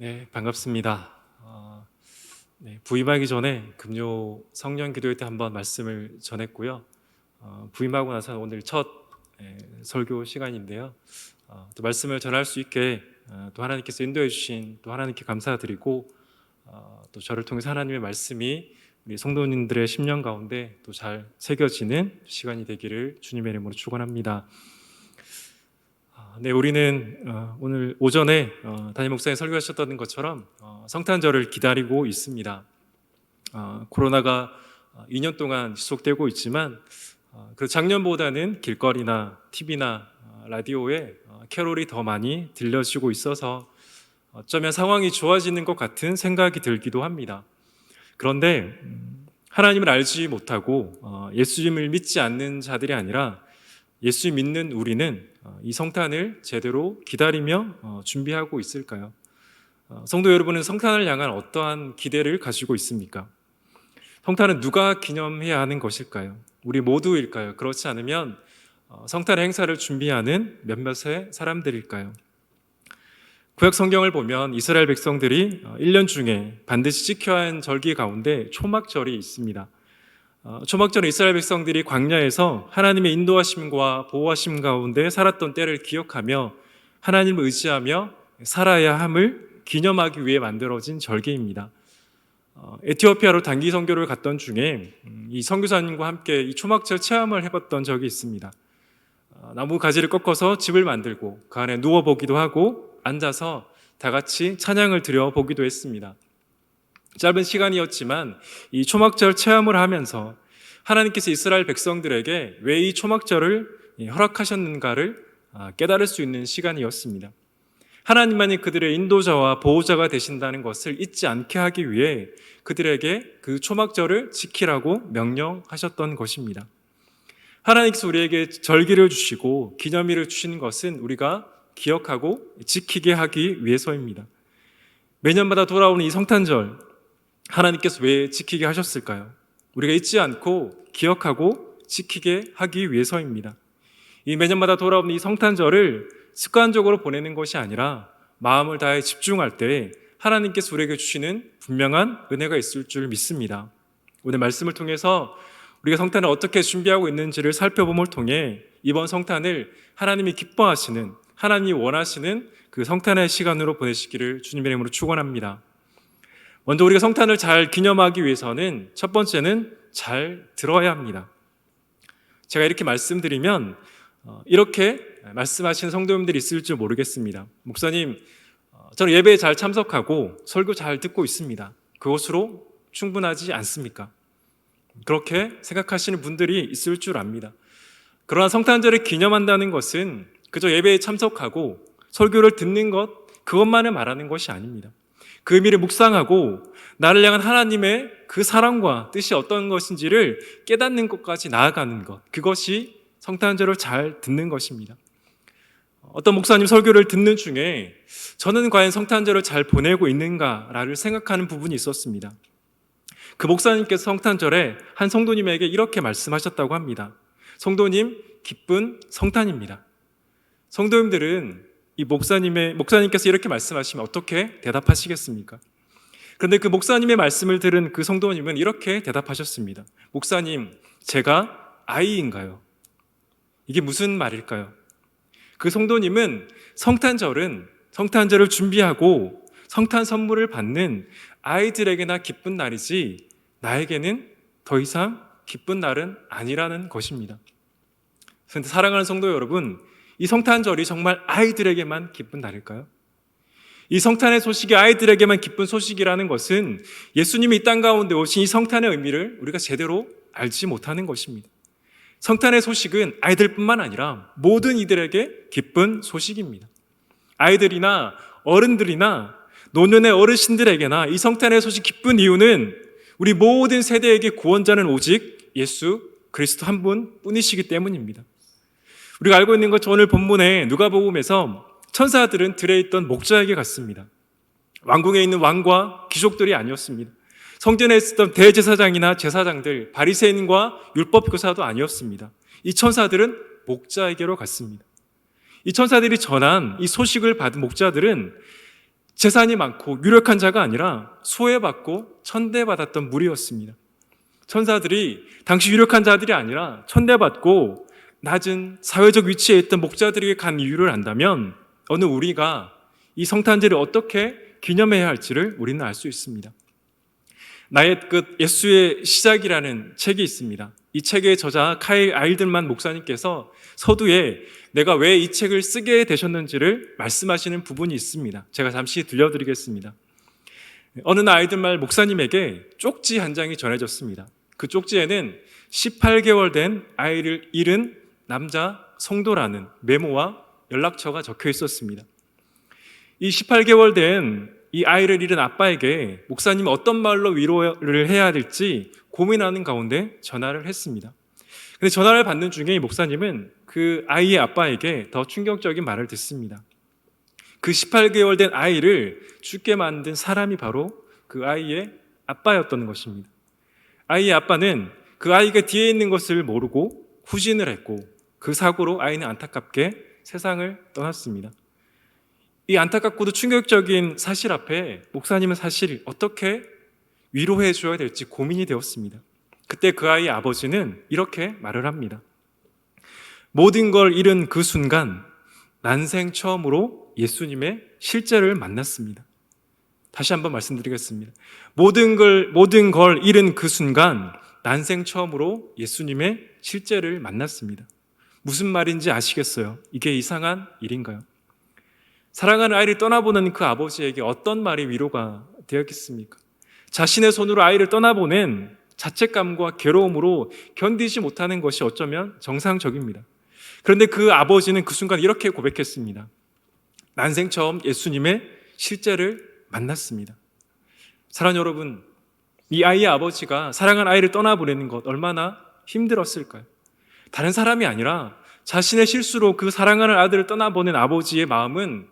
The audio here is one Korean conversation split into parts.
네, 반갑습니다. 부임하기 전에 금요 성령 기도회 때 한번 말씀을 전했고요. 부임하고 나서 오늘 첫 설교 시간인데요. 또 말씀을 전할 수 있게 또 하나님께서 인도해 주신 또 하나님께 감사드리고 또 저를 통해서 하나님의 말씀이 우리 성도님들의 심령 가운데 또 잘 새겨지는 시간이 되기를 주님의 이름으로 축원합니다. 네, 우리는 오늘 오전에 담임 목사님 설교하셨던 것처럼 성탄절을 기다리고 있습니다. 코로나가 2년 동안 지속되고 있지만 그 작년보다는 길거리나 TV나 라디오에 캐롤이 더 많이 들려지고 있어서 어쩌면 상황이 좋아지는 것 같은 생각이 들기도 합니다. 그런데 하나님을 알지 못하고 예수님을 믿지 않는 자들이 아니라 예수 믿는 우리는 이 성탄을 제대로 기다리며 준비하고 있을까요? 성도 여러분은 성탄을 향한 어떠한 기대를 가지고 있습니까? 성탄은 누가 기념해야 하는 것일까요? 우리 모두일까요? 그렇지 않으면 성탄 행사를 준비하는 몇몇의 사람들일까요? 구약 성경을 보면 이스라엘 백성들이 1년 중에 반드시 지켜야 하는 절기 가운데 초막절이 있습니다. 초막절은 이스라엘 백성들이 광야에서 하나님의 인도하심과 보호하심 가운데 살았던 때를 기억하며 하나님을 의지하며 살아야 함을 기념하기 위해 만들어진 절기입니다. 에티오피아로 단기 선교를 갔던 중에 이 선교사님과 함께 이 초막절 체험을 해봤던 적이 있습니다. 나무 가지를 꺾어서 집을 만들고 그 안에 누워보기도 하고 앉아서 다 같이 찬양을 드려보기도 했습니다. 짧은 시간이었지만 이 초막절 체험을 하면서 하나님께서 이스라엘 백성들에게 왜 이 초막절을 허락하셨는가를 깨달을 수 있는 시간이었습니다. 하나님만이 그들의 인도자와 보호자가 되신다는 것을 잊지 않게 하기 위해 그들에게 그 초막절을 지키라고 명령하셨던 것입니다. 하나님께서 우리에게 절기를 주시고 기념일을 주시는 것은 우리가 기억하고 지키게 하기 위해서입니다. 매년마다 돌아오는 이 성탄절, 하나님께서 왜 지키게 하셨을까요? 우리가 잊지 않고 기억하고 지키게 하기 위해서입니다. 이 매년마다 돌아오는 이 성탄절을 습관적으로 보내는 것이 아니라 마음을 다해 집중할 때 하나님께서 우리에게 주시는 분명한 은혜가 있을 줄 믿습니다. 오늘 말씀을 통해서 우리가 성탄을 어떻게 준비하고 있는지를 살펴봄을 통해 이번 성탄을 하나님이 기뻐하시는, 하나님이 원하시는 그 성탄의 시간으로 보내시기를 주님의 이름으로 축원합니다. 먼저 우리가 성탄을 잘 기념하기 위해서는 첫 번째는 잘 들어야 합니다. 제가 이렇게 말씀드리면 이렇게 말씀하시는 성도님들이 있을 줄 모르겠습니다. 목사님, 저는 예배에 잘 참석하고 설교 잘 듣고 있습니다. 그것으로 충분하지 않습니까? 그렇게 생각하시는 분들이 있을 줄 압니다. 그러나 성탄절을 기념한다는 것은 그저 예배에 참석하고 설교를 듣는 것, 그것만을 말하는 것이 아닙니다. 그 의미를 묵상하고 나를 향한 하나님의 그 사랑과 뜻이 어떤 것인지를 깨닫는 것까지 나아가는 것, 그것이 성탄절을 잘 듣는 것입니다. 어떤 목사님 설교를 듣는 중에 저는 과연 성탄절을 잘 보내고 있는가를 생각하는 부분이 있었습니다. 그 목사님께서 성탄절에 한 성도님에게 이렇게 말씀하셨다고 합니다. 성도님, 기쁜 성탄입니다. 성도님들은 이 목사님께서 이렇게 말씀하시면 어떻게 대답하시겠습니까? 그런데 그 목사님의 말씀을 들은 그 성도님은 이렇게 대답하셨습니다. 목사님, 제가 아이인가요? 이게 무슨 말일까요? 그 성도님은 성탄절을 준비하고 성탄 선물을 받는 아이들에게나 기쁜 날이지 나에게는 더 이상 기쁜 날은 아니라는 것입니다. 그런데 사랑하는 성도 여러분, 이 성탄절이 정말 아이들에게만 기쁜 날일까요? 이 성탄의 소식이 아이들에게만 기쁜 소식이라는 것은 예수님이 이 땅 가운데 오신 이 성탄의 의미를 우리가 제대로 알지 못하는 것입니다. 성탄의 소식은 아이들뿐만 아니라 모든 이들에게 기쁜 소식입니다. 아이들이나 어른들이나 노년의 어르신들에게나 이 성탄의 소식 기쁜 이유는 우리 모든 세대에게 구원자는 오직 예수 그리스도 한 분뿐이시기 때문입니다. 우리가 알고 있는 것, 오늘 본문에 누가복음에서 천사들은 들에 있던 목자에게 갔습니다. 왕궁에 있는 왕과 귀족들이 아니었습니다. 성전에 있었던 대제사장이나 제사장들, 바리새인과 율법교사도 아니었습니다. 이 천사들은 목자에게로 갔습니다. 이 천사들이 전한 이 소식을 받은 목자들은 재산이 많고 유력한 자가 아니라 소외받고 천대받았던 무리였습니다. 천사들이 당시 유력한 자들이 아니라 천대받고 낮은 사회적 위치에 있던 목자들에게 간 이유를 안다면 어느 우리가 이 성탄절을 어떻게 기념해야 할지를 우리는 알 수 있습니다. 나의 끝 예수의 시작이라는 책이 있습니다. 이 책의 저자 카일 아일든만 목사님께서 서두에 내가 왜 이 책을 쓰게 되셨는지를 말씀하시는 부분이 있습니다. 제가 잠시 들려드리겠습니다. 어느 날 아일든만 목사님에게 쪽지 한 장이 전해졌습니다. 그 쪽지에는 18개월 된 아이를 잃은 남자 성도라는 메모와 연락처가 적혀 있었습니다. 이 18개월 된 이 아이를 잃은 아빠에게 목사님이 어떤 말로 위로를 해야 될지 고민하는 가운데 전화를 했습니다. 근데 전화를 받는 중에 이 목사님은 그 아이의 아빠에게 더 충격적인 말을 듣습니다. 그 18개월 된 아이를 죽게 만든 사람이 바로 그 아이의 아빠였던 것입니다. 아이의 아빠는 그 아이가 뒤에 있는 것을 모르고 후진을 했고 그 사고로 아이는 안타깝게 세상을 떠났습니다. 이 안타깝고도 충격적인 사실 앞에 목사님은 사실 어떻게 위로해 줘야 될지 고민이 되었습니다. 그때 그 아이의 아버지는 이렇게 말을 합니다. 모든 걸 잃은 그 순간 난생 처음으로 예수님의 실제를 만났습니다. 다시 한번 말씀드리겠습니다. 모든 걸 잃은 그 순간 난생 처음으로 예수님의 실제를 만났습니다. 무슨 말인지 아시겠어요? 이게 이상한 일인가요? 사랑하는 아이를 떠나보는 그 아버지에게 어떤 말이 위로가 되었겠습니까? 자신의 손으로 아이를 떠나보낸 자책감과 괴로움으로 견디지 못하는 것이 어쩌면 정상적입니다. 그런데 그 아버지는 그 순간 이렇게 고백했습니다. 난생 처음 예수님의 실제를 만났습니다. 사랑하는 여러분, 이 아이의 아버지가 사랑하는 아이를 떠나보내는 것 얼마나 힘들었을까요? 다른 사람이 아니라 자신의 실수로 그 사랑하는 아들을 떠나보낸 아버지의 마음은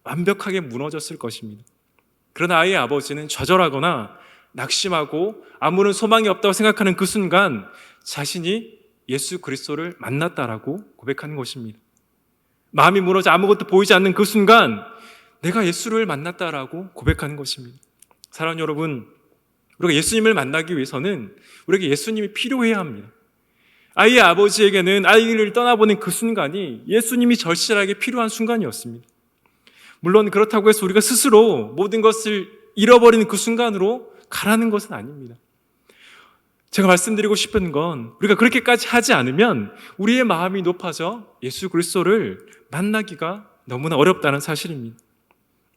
완벽하게 무너졌을 것입니다. 그러나 아이의 아버지는 좌절하거나 낙심하고 아무런 소망이 없다고 생각하는 그 순간 자신이 예수 그리스도를 만났다라고 고백하는 것입니다. 마음이 무너져 아무것도 보이지 않는 그 순간 내가 예수를 만났다라고 고백하는 것입니다. 사랑하는 여러분, 우리가 예수님을 만나기 위해서는 우리에게 예수님이 필요해야 합니다. 아이의 아버지에게는 아이를 떠나보낸 그 순간이 예수님이 절실하게 필요한 순간이었습니다. 물론 그렇다고 해서 우리가 스스로 모든 것을 잃어버리는 그 순간으로 가라는 것은 아닙니다. 제가 말씀드리고 싶은 건 우리가 그렇게까지 하지 않으면 우리의 마음이 높아져 예수 그리스도를 만나기가 너무나 어렵다는 사실입니다.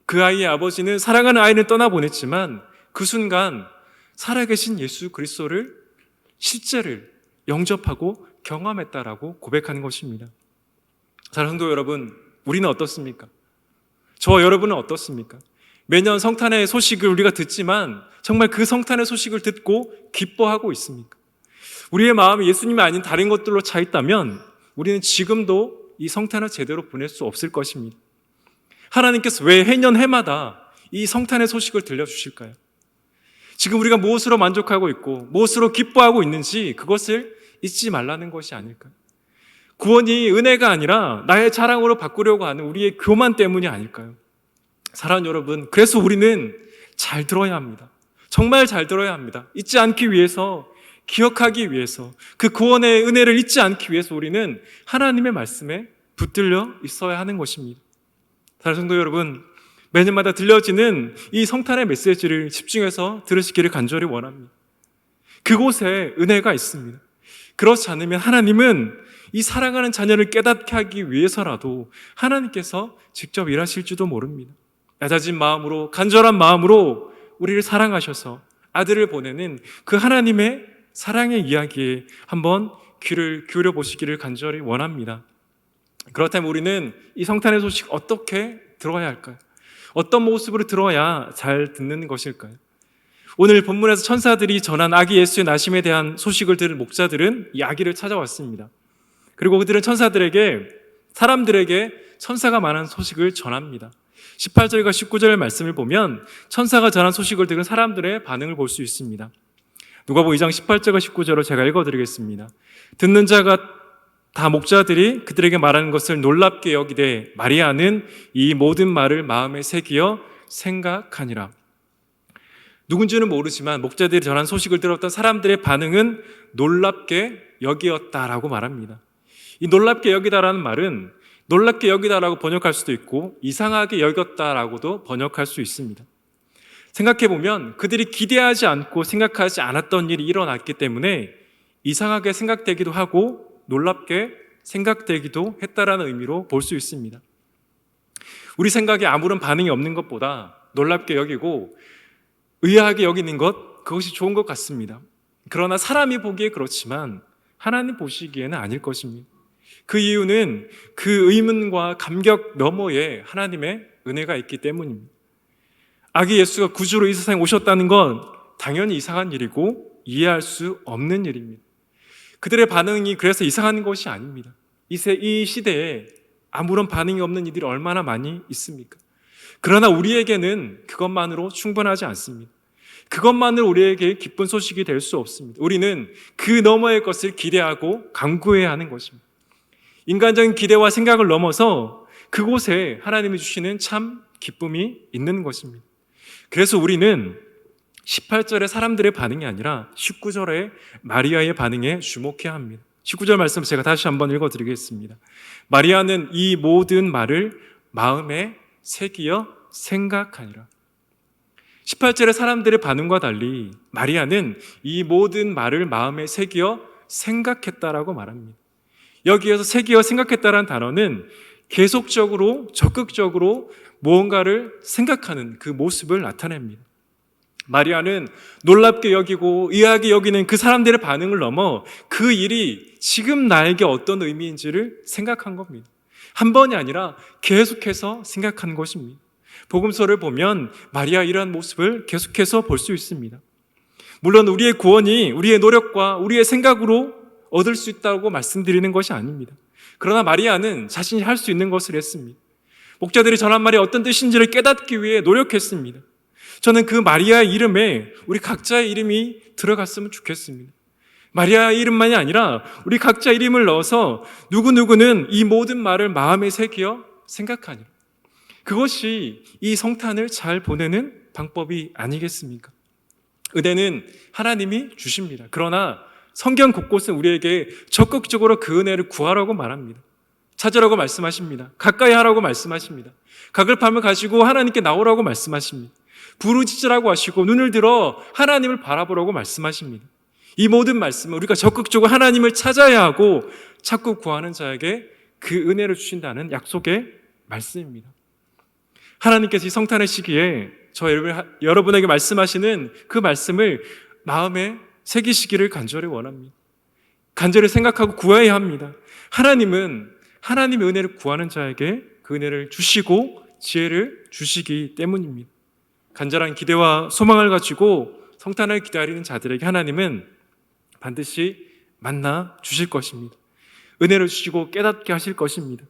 그 아이의 아버지는 사랑하는 아이를 떠나보냈지만 그 순간 살아계신 예수 그리스도를 실제를 영접하고 경험했다라고 고백하는 것입니다. 사랑하는 성도 여러분, 우리는 어떻습니까? 저와 여러분은 어떻습니까? 매년 성탄의 소식을 우리가 듣지만 정말 그 성탄의 소식을 듣고 기뻐하고 있습니까? 우리의 마음이 예수님이 아닌 다른 것들로 차 있다면 우리는 지금도 이 성탄을 제대로 보낼 수 없을 것입니다. 하나님께서 왜 해년 해마다 이 성탄의 소식을 들려주실까요? 지금 우리가 무엇으로 만족하고 있고 무엇으로 기뻐하고 있는지 그것을 잊지 말라는 것이 아닐까요? 구원이 은혜가 아니라 나의 자랑으로 바꾸려고 하는 우리의 교만 때문이 아닐까요? 사랑하는 여러분, 그래서 우리는 잘 들어야 합니다. 정말 잘 들어야 합니다. 잊지 않기 위해서, 기억하기 위해서, 그 구원의 은혜를 잊지 않기 위해서 우리는 하나님의 말씀에 붙들려 있어야 하는 것입니다. 사랑하는 성도 여러분, 매년마다 들려지는 이 성탄의 메시지를 집중해서 들으시기를 간절히 원합니다. 그곳에 은혜가 있습니다. 그렇지 않으면 하나님은 이 사랑하는 자녀를 깨닫게 하기 위해서라도 하나님께서 직접 일하실지도 모릅니다. 낮아진 마음으로, 간절한 마음으로 우리를 사랑하셔서 아들을 보내는 그 하나님의 사랑의 이야기에 한번 귀를 기울여 보시기를 간절히 원합니다. 그렇다면 우리는 이 성탄의 소식 어떻게 들어야 할까요? 어떤 모습으로 들어야 잘 듣는 것일까요? 오늘 본문에서 천사들이 전한 아기 예수의 나심에 대한 소식을 들은 목자들은 이 아기를 찾아왔습니다. 그리고 그들은 사람들에게 천사가 말한 소식을 전합니다. 18절과 19절 말씀을 보면 천사가 전한 소식을 들은 사람들의 반응을 볼 수 있습니다. 누가복음 2장 18절과 19절을 제가 읽어드리겠습니다. 듣는 자가 다 목자들이 그들에게 말하는 것을 놀랍게 여기되 마리아는 이 모든 말을 마음에 새기어 생각하니라. 누군지는 모르지만 목자들이 전한 소식을 들었던 사람들의 반응은 놀랍게 여기었다라고 말합니다. 이 놀랍게 여기다라는 말은 놀랍게 여기다라고 번역할 수도 있고 이상하게 여겼다라고도 번역할 수 있습니다. 생각해보면 그들이 기대하지 않고 생각하지 않았던 일이 일어났기 때문에 이상하게 생각되기도 하고 놀랍게 생각되기도 했다라는 의미로 볼 수 있습니다. 우리 생각에 아무런 반응이 없는 것보다 놀랍게 여기고 의아하게 여기는 것, 그것이 좋은 것 같습니다. 그러나 사람이 보기에 그렇지만 하나님 보시기에는 아닐 것입니다. 그 이유는 그 의문과 감격 너머에 하나님의 은혜가 있기 때문입니다. 아기 예수가 구주로 이 세상에 오셨다는 건 당연히 이상한 일이고 이해할 수 없는 일입니다. 그들의 반응이 그래서 이상한 것이 아닙니다. 이 시대에 아무런 반응이 없는 이들이 얼마나 많이 있습니까? 그러나 우리에게는 그것만으로 충분하지 않습니다. 그것만으로 우리에게 기쁜 소식이 될 수 없습니다. 우리는 그 너머의 것을 기대하고 간구해야 하는 것입니다. 인간적인 기대와 생각을 넘어서 그곳에 하나님이 주시는 참 기쁨이 있는 것입니다. 그래서 우리는 18절의 사람들의 반응이 아니라 19절의 마리아의 반응에 주목해야 합니다. 19절 말씀 제가 다시 한번 읽어드리겠습니다. 마리아는 이 모든 말을 마음에 새기어 생각하니라. 18절의 사람들의 반응과 달리 마리아는 이 모든 말을 마음에 새기어 생각했다라고 말합니다. 여기에서 새기어 생각했다라는 단어는 계속적으로 적극적으로 무언가를 생각하는 그 모습을 나타냅니다. 마리아는 놀랍게 여기고 의아하게 여기는 그 사람들의 반응을 넘어 그 일이 지금 나에게 어떤 의미인지를 생각한 겁니다. 한 번이 아니라 계속해서 생각한 것입니다. 복음서를 보면 마리아 이러한 모습을 계속해서 볼 수 있습니다. 물론 우리의 구원이 우리의 노력과 우리의 생각으로 얻을 수 있다고 말씀드리는 것이 아닙니다. 그러나 마리아는 자신이 할 수 있는 것을 했습니다. 목자들이 전한 말이 어떤 뜻인지를 깨닫기 위해 노력했습니다. 저는 그 마리아의 이름에 우리 각자의 이름이 들어갔으면 좋겠습니다. 마리아의 이름만이 아니라 우리 각자 이름을 넣어서 누구누구는 이 모든 말을 마음에 새기어 생각하니라. 그것이 이 성탄을 잘 보내는 방법이 아니겠습니까? 은혜는 하나님이 주십니다. 그러나 성경 곳곳은 우리에게 적극적으로 그 은혜를 구하라고 말합니다. 찾으라고 말씀하십니다. 가까이 하라고 말씀하십니다. 가글팜을 가지고 하나님께 나오라고 말씀하십니다. 부르짖으라고 하시고 눈을 들어 하나님을 바라보라고 말씀하십니다. 이 모든 말씀은 우리가 적극적으로 하나님을 찾아야 하고 자꾸 구하는 자에게 그 은혜를 주신다는 약속의 말씀입니다. 하나님께서 이 성탄의 시기에 여러분에게 말씀하시는 그 말씀을 마음에 새기시기를 간절히 원합니다. 간절히 생각하고 구해야 합니다. 하나님은 하나님의 은혜를 구하는 자에게 그 은혜를 주시고 지혜를 주시기 때문입니다. 간절한 기대와 소망을 가지고 성탄을 기다리는 자들에게 하나님은 반드시 만나 주실 것입니다. 은혜를 주시고 깨닫게 하실 것입니다.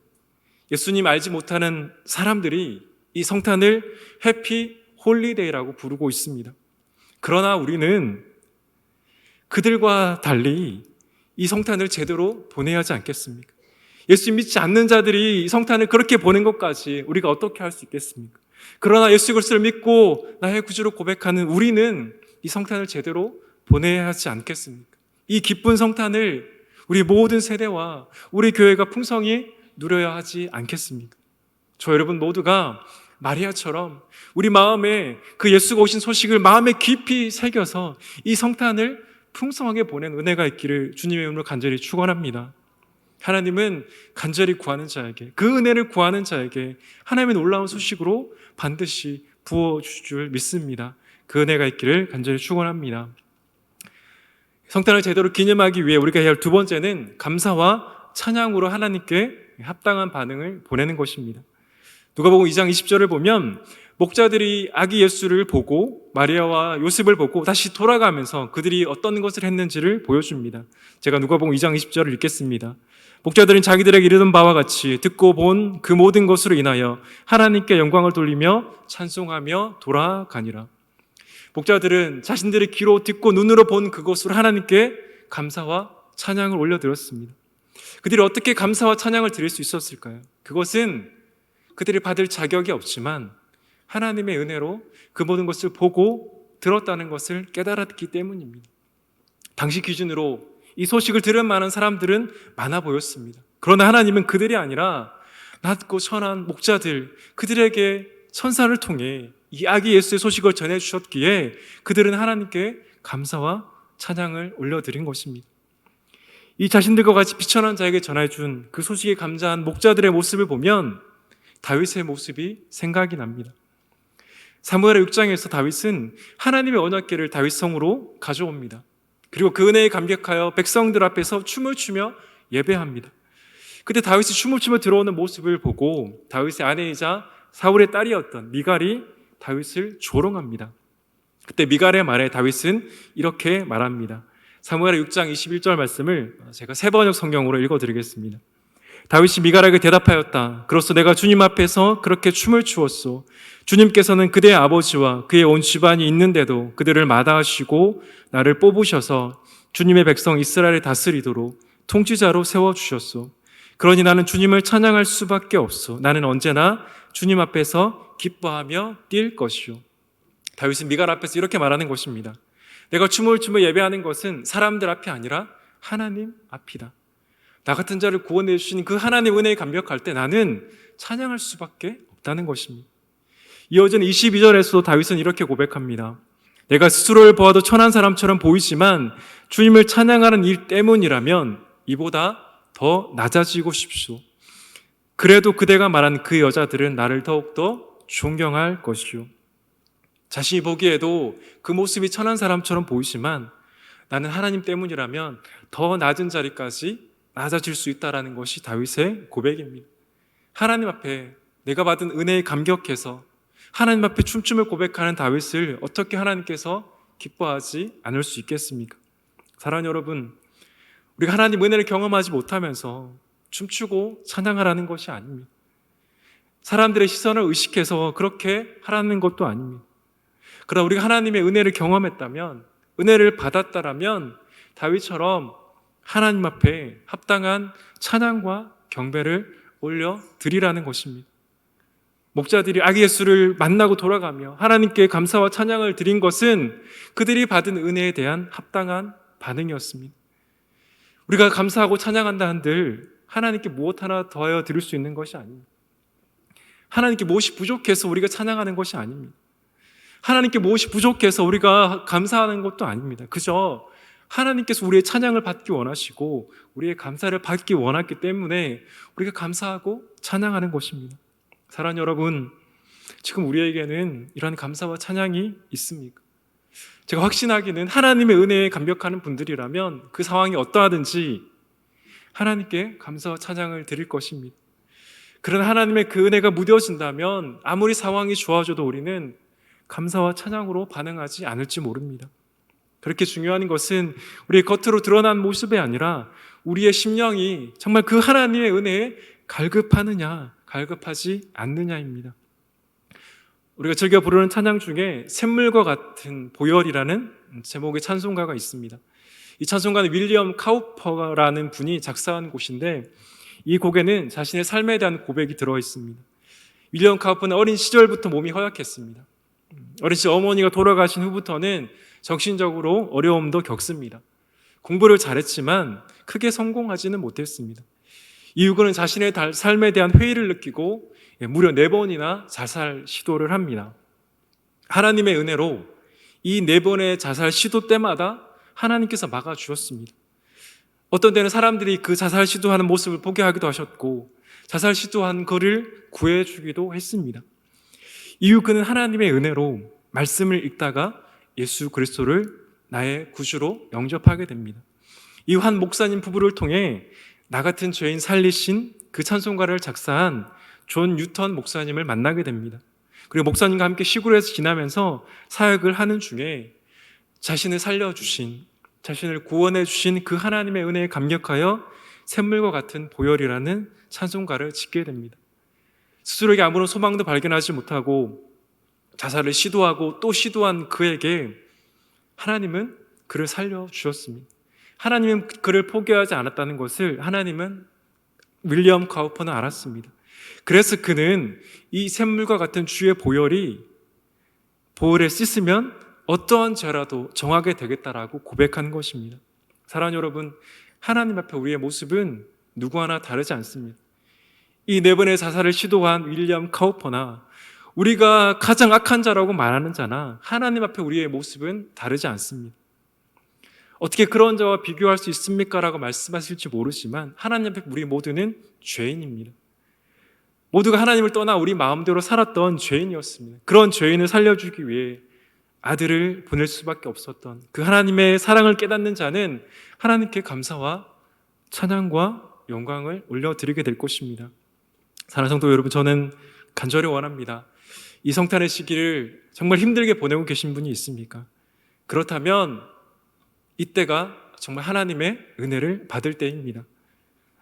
예수님 알지 못하는 사람들이 이 성탄을 해피 홀리데이라고 부르고 있습니다. 그러나 우리는 그들과 달리 이 성탄을 제대로 보내야 하지 않겠습니까? 예수 믿지 않는 자들이 이 성탄을 그렇게 보낸 것까지 우리가 어떻게 할 수 있겠습니까? 그러나 예수 그리스도를 믿고 나의 구주로 고백하는 우리는 이 성탄을 제대로 보내야 하지 않겠습니까? 이 기쁜 성탄을 우리 모든 세대와 우리 교회가 풍성히 누려야 하지 않겠습니까? 저 여러분 모두가 마리아처럼 우리 마음에 그 예수가 오신 소식을 마음에 깊이 새겨서 이 성탄을 풍성하게 보낸 은혜가 있기를 주님의 이름으로 간절히 축원합니다. 하나님은 간절히 구하는 자에게, 그 은혜를 구하는 자에게 하나님의 놀라운 소식으로 반드시 부어주실 줄 믿습니다. 그 은혜가 있기를 간절히 축원합니다. 성탄을 제대로 기념하기 위해 우리가 해야 할 두 번째는 감사와 찬양으로 하나님께 합당한 반응을 보내는 것입니다. 누가복음 2장 20절을 보면 목자들이 아기 예수를 보고 마리아와 요셉을 보고 다시 돌아가면서 그들이 어떤 것을 했는지를 보여줍니다. 제가 누가복음 2장 20절을 읽겠습니다. 목자들은 자기들에게 이르던 바와 같이 듣고 본 그 모든 것으로 인하여 하나님께 영광을 돌리며 찬송하며 돌아가니라. 목자들은 자신들의 귀로 듣고 눈으로 본 그것으로 하나님께 감사와 찬양을 올려드렸습니다. 그들이 어떻게 감사와 찬양을 드릴 수 있었을까요? 그것은 그들이 받을 자격이 없지만 하나님의 은혜로 그 모든 것을 보고 들었다는 것을 깨달았기 때문입니다. 당시 기준으로 이 소식을 들은 많은 사람들은 많아 보였습니다. 그러나 하나님은 그들이 아니라 낮고 선한 목자들, 그들에게 천사를 통해 이 아기 예수의 소식을 전해주셨기에 그들은 하나님께 감사와 찬양을 올려드린 것입니다. 이 자신들과 같이 비천한 자에게 전해준 그 소식에 감사한 목자들의 모습을 보면 다윗의 모습이 생각이 납니다. 사무엘하 6장에서 다윗은 하나님의 언약궤를 다윗성으로 가져옵니다. 그리고 그 은혜에 감격하여 백성들 앞에서 춤을 추며 예배합니다. 그때 다윗이 춤을 추며 들어오는 모습을 보고 다윗의 아내이자 사울의 딸이었던 미갈이 다윗을 조롱합니다. 그때 미갈의 말에 다윗은 이렇게 말합니다. 사무엘하 6장 21절 말씀을 제가 세번역 성경으로 읽어드리겠습니다. 다윗이 미갈에게 대답하였다. 그로써 내가 주님 앞에서 그렇게 춤을 추었소. 주님께서는 그대의 아버지와 그의 온 집안이 있는데도 그들을 마다하시고 나를 뽑으셔서 주님의 백성 이스라엘을 다스리도록 통치자로 세워주셨소. 그러니 나는 주님을 찬양할 수밖에 없소. 나는 언제나 주님 앞에서 기뻐하며 뛸 것이요. 다윗은 미갈 앞에서 이렇게 말하는 것입니다. 내가 춤을 추며 예배하는 것은 사람들 앞이 아니라 하나님 앞이다. 나 같은 자를 구원해 주신 그 하나님의 은혜에 감격할 때 나는 찬양할 수밖에 없다는 것입니다. 이어진 22절에서도 다윗은 이렇게 고백합니다. 내가 스스로를 보아도 천한 사람처럼 보이지만 주님을 찬양하는 일 때문이라면 이보다 더 낮아지고 싶소. 그래도 그대가 말한 그 여자들은 나를 더욱더 존경할 것이요. 자신이 보기에도 그 모습이 천한 사람처럼 보이지만 나는 하나님 때문이라면 더 낮은 자리까지 낮아질 수 있다는 것이 다윗의 고백입니다. 하나님 앞에 내가 받은 은혜에 감격해서 하나님 앞에 춤춤을 고백하는 다윗을 어떻게 하나님께서 기뻐하지 않을 수 있겠습니까? 사랑하는 여러분, 우리가 하나님 은혜를 경험하지 못하면서 춤추고 찬양하라는 것이 아닙니다. 사람들의 시선을 의식해서 그렇게 하라는 것도 아닙니다. 그러나 우리가 하나님의 은혜를 경험했다면, 은혜를 받았다라면 다윗처럼 하나님 앞에 합당한 찬양과 경배를 올려드리라는 것입니다. 목자들이 아기 예수를 만나고 돌아가며 하나님께 감사와 찬양을 드린 것은 그들이 받은 은혜에 대한 합당한 반응이었습니다. 우리가 감사하고 찬양한다 한들 하나님께 무엇 하나 더하여 드릴 수 있는 것이 아닙니다. 하나님께 무엇이 부족해서 우리가 찬양하는 것이 아닙니다. 하나님께 무엇이 부족해서 우리가 감사하는 것도 아닙니다. 그저 하나님께서 우리의 찬양을 받기 원하시고 우리의 감사를 받기 원했기 때문에 우리가 감사하고 찬양하는 것입니다. 사랑하는 여러분, 지금 우리에게는 이러한 감사와 찬양이 있습니까? 제가 확신하기는 하나님의 은혜에 감격하는 분들이라면 그 상황이 어떠하든지 하나님께 감사와 찬양을 드릴 것입니다. 그러나 하나님의 그 은혜가 무뎌진다면 아무리 상황이 좋아져도 우리는 감사와 찬양으로 반응하지 않을지 모릅니다. 그렇게 중요한 것은 우리의 겉으로 드러난 모습이 아니라 우리의 심령이 정말 그 하나님의 은혜에 갈급하느냐, 갈급하지 않느냐입니다. 우리가 즐겨 부르는 찬양 중에 샘물과 같은 보혈이라는 제목의 찬송가가 있습니다. 이 찬송가는 윌리엄 카우퍼라는 분이 작사한 곡인데 이 곡에는 자신의 삶에 대한 고백이 들어 있습니다. 윌리엄 카우퍼는 어린 시절부터 몸이 허약했습니다. 어린 시절 어머니가 돌아가신 후부터는 정신적으로 어려움도 겪습니다. 공부를 잘했지만 크게 성공하지는 못했습니다. 이후로는 자신의 삶에 대한 회의를 느끼고 무려 4번이나 자살 시도를 합니다. 하나님의 은혜로 이 4번의 자살 시도 때마다 하나님께서 막아주셨습니다. 어떤 때는 사람들이 그 자살 시도하는 모습을 보게 하기도 하셨고 자살 시도한 그를 구해주기도 했습니다. 이후 그는 하나님의 은혜로 말씀을 읽다가 예수 그리스도를 나의 구주로 영접하게 됩니다. 이후 한 목사님 부부를 통해 나 같은 죄인 살리신 그 찬송가를 작사한 존 뉴턴 목사님을 만나게 됩니다. 그리고 목사님과 함께 시골에서 지나면서 사역을 하는 중에 자신을 살려주신, 자신을 구원해 주신 그 하나님의 은혜에 감격하여 샘물과 같은 보혈이라는 찬송가를 짓게 됩니다. 스스로에게 아무런 소망도 발견하지 못하고 자살을 시도하고 또 시도한 그에게 하나님은 그를 살려주셨습니다. 하나님은 그를 포기하지 않았다는 것을 하나님은 윌리엄 카우퍼는 알았습니다. 그래서 그는 이 샘물과 같은 주의 보혈에 씻으면 어떠한 죄라도 정하게 되겠다라고 고백한 것입니다. 사랑하는 여러분, 하나님 앞에 우리의 모습은 누구 하나 다르지 않습니다. 이 네 번의 자살을 시도한 윌리엄 카우퍼나 우리가 가장 악한 자라고 말하는 자나 하나님 앞에 우리의 모습은 다르지 않습니다. 어떻게 그런 자와 비교할 수 있습니까? 라고 말씀하실지 모르지만 하나님 앞에 우리 모두는 죄인입니다. 모두가 하나님을 떠나 우리 마음대로 살았던 죄인이었습니다. 그런 죄인을 살려주기 위해 아들을 보낼 수밖에 없었던 그 하나님의 사랑을 깨닫는 자는 하나님께 감사와 찬양과 영광을 올려드리게 될 것입니다. 사랑하는 성도 여러분, 저는 간절히 원합니다. 이 성탄의 시기를 정말 힘들게 보내고 계신 분이 있습니까? 그렇다면 이때가 정말 하나님의 은혜를 받을 때입니다.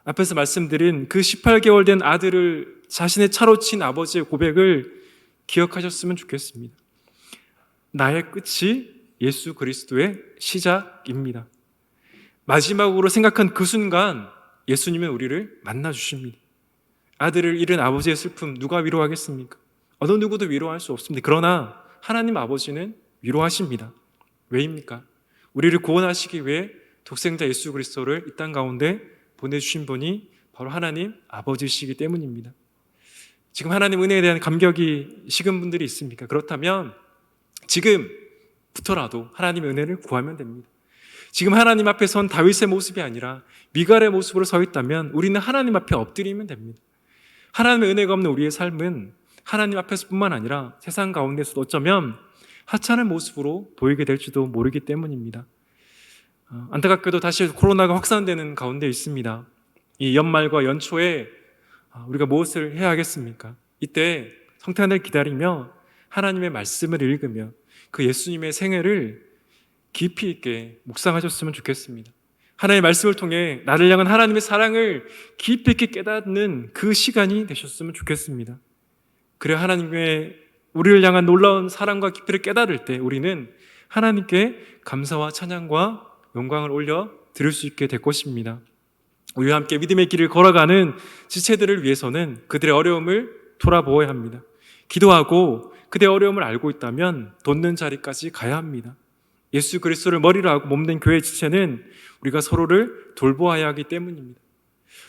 앞에서 말씀드린 그 18개월 된 아들을 자신의 차로 친 아버지의 고백을 기억하셨으면 좋겠습니다. 나의 끝이 예수 그리스도의 시작입니다. 마지막으로 생각한 그 순간 예수님은 우리를 만나주십니다. 아들을 잃은 아버지의 슬픔 누가 위로하겠습니까? 어느 누구도 위로할 수 없습니다. 그러나 하나님 아버지는 위로하십니다. 왜입니까? 우리를 구원하시기 위해 독생자 예수 그리스도를 이 땅 가운데 보내주신 분이 바로 하나님 아버지시기 때문입니다. 지금 하나님 은혜에 대한 감격이 식은 분들이 있습니까? 그렇다면 지금부터라도 하나님의 은혜를 구하면 됩니다. 지금 하나님 앞에 선 다윗의 모습이 아니라 미갈의 모습으로 서 있다면 우리는 하나님 앞에 엎드리면 됩니다. 하나님의 은혜가 없는 우리의 삶은 하나님 앞에서뿐만 아니라 세상 가운데서도 어쩌면 하찮은 모습으로 보이게 될지도 모르기 때문입니다. 안타깝게도 다시 코로나가 확산되는 가운데 있습니다. 이 연말과 연초에 우리가 무엇을 해야 하겠습니까? 이때 성탄을 기다리며 하나님의 말씀을 읽으며 그 예수님의 생애를 깊이 있게 묵상하셨으면 좋겠습니다. 하나님의 말씀을 통해 나를 향한 하나님의 사랑을 깊이 있게 깨닫는 그 시간이 되셨으면 좋겠습니다. 그래 하나님의 우리를 향한 놀라운 사랑과 깊이를 깨달을 때 우리는 하나님께 감사와 찬양과 영광을 올려 드릴 수 있게 될 것입니다. 우리와 함께 믿음의 길을 걸어가는 지체들을 위해서는 그들의 어려움을 돌아보아야 합니다. 기도하고 그들의 어려움을 알고 있다면 돕는 자리까지 가야 합니다. 예수 그리스도를 머리로 하고 몸된 교회 지체는 우리가 서로를 돌보아야 하기 때문입니다.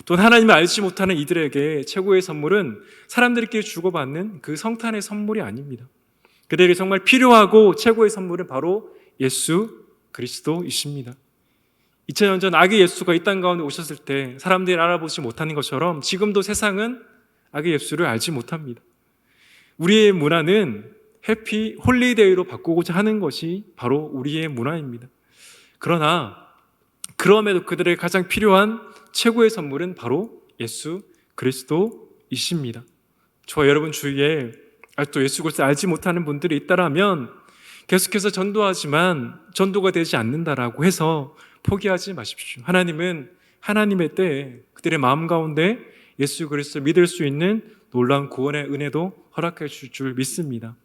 또 하나님을 알지 못하는 이들에게 최고의 선물은 사람들끼리 주고받는 그 성탄의 선물이 아닙니다. 그들에게 정말 필요하고 최고의 선물은 바로 예수 그리스도이십니다. 2000년 전 아기 예수가 이 땅 가운데 오셨을 때 사람들이 알아보지 못하는 것처럼 지금도 세상은 아기 예수를 알지 못합니다. 우리의 문화는 해피 홀리데이로 바꾸고자 하는 것이 바로 우리의 문화입니다. 그러나 그럼에도 그들에게 가장 필요한 최고의 선물은 바로 예수 그리스도이십니다. 저와 여러분 주위에 아직도 예수 그리스도를 알지 못하는 분들이 있다라면 계속해서 전도하지만 전도가 되지 않는다라고 해서 포기하지 마십시오. 하나님은 하나님의 때에 그들의 마음 가운데 예수 그리스도를 믿을 수 있는 놀라운 구원의 은혜도 허락해 주실 줄 믿습니다.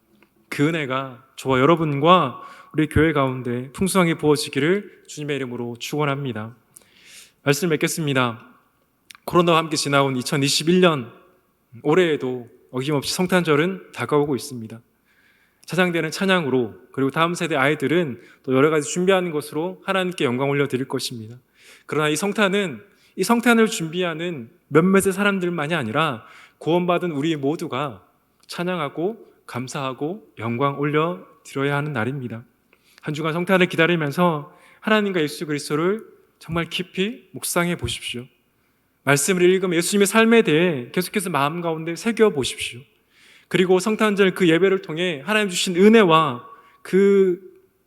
그 은혜가 저와 여러분과 우리 교회 가운데 풍성하게 부어지기를 주님의 이름으로 축원합니다. 말씀 맺겠습니다. 코로나와 함께 지나온 2021년 올해에도 어김없이 성탄절은 다가오고 있습니다. 차장되는 찬양으로 그리고 다음 세대 아이들은 또 여러 가지 준비하는 것으로 하나님께 영광 올려드릴 것입니다. 그러나 이 성탄을 준비하는 몇몇의 사람들만이 아니라 구원받은 우리 모두가 찬양하고 감사하고 영광 올려드려야 하는 날입니다. 한 주간 성탄을 기다리면서 하나님과 예수 그리스도를 정말 깊이 묵상해 보십시오. 말씀을 읽으면 예수님의 삶에 대해 계속해서 마음 가운데 새겨 보십시오. 그리고 성탄절 그 예배를 통해 하나님 주신 은혜와 그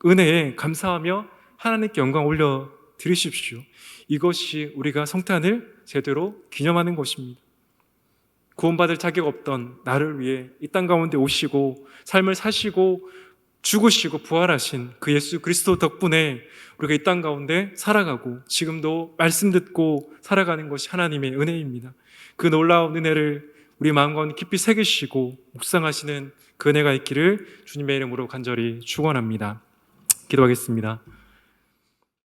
은혜에 감사하며 하나님께 영광 올려 드리십시오. 이것이 우리가 성탄을 제대로 기념하는 것입니다. 구원받을 자격 없던 나를 위해 이 땅 가운데 오시고 삶을 사시고 죽으시고 부활하신 그 예수 그리스도 덕분에 우리가 이 땅 가운데 살아가고 지금도 말씀 듣고 살아가는 것이 하나님의 은혜입니다. 그 놀라운 은혜를 우리 마음 가운데 깊이 새기시고 묵상하시는 그 은혜가 있기를 주님의 이름으로 간절히 축원합니다. 기도하겠습니다.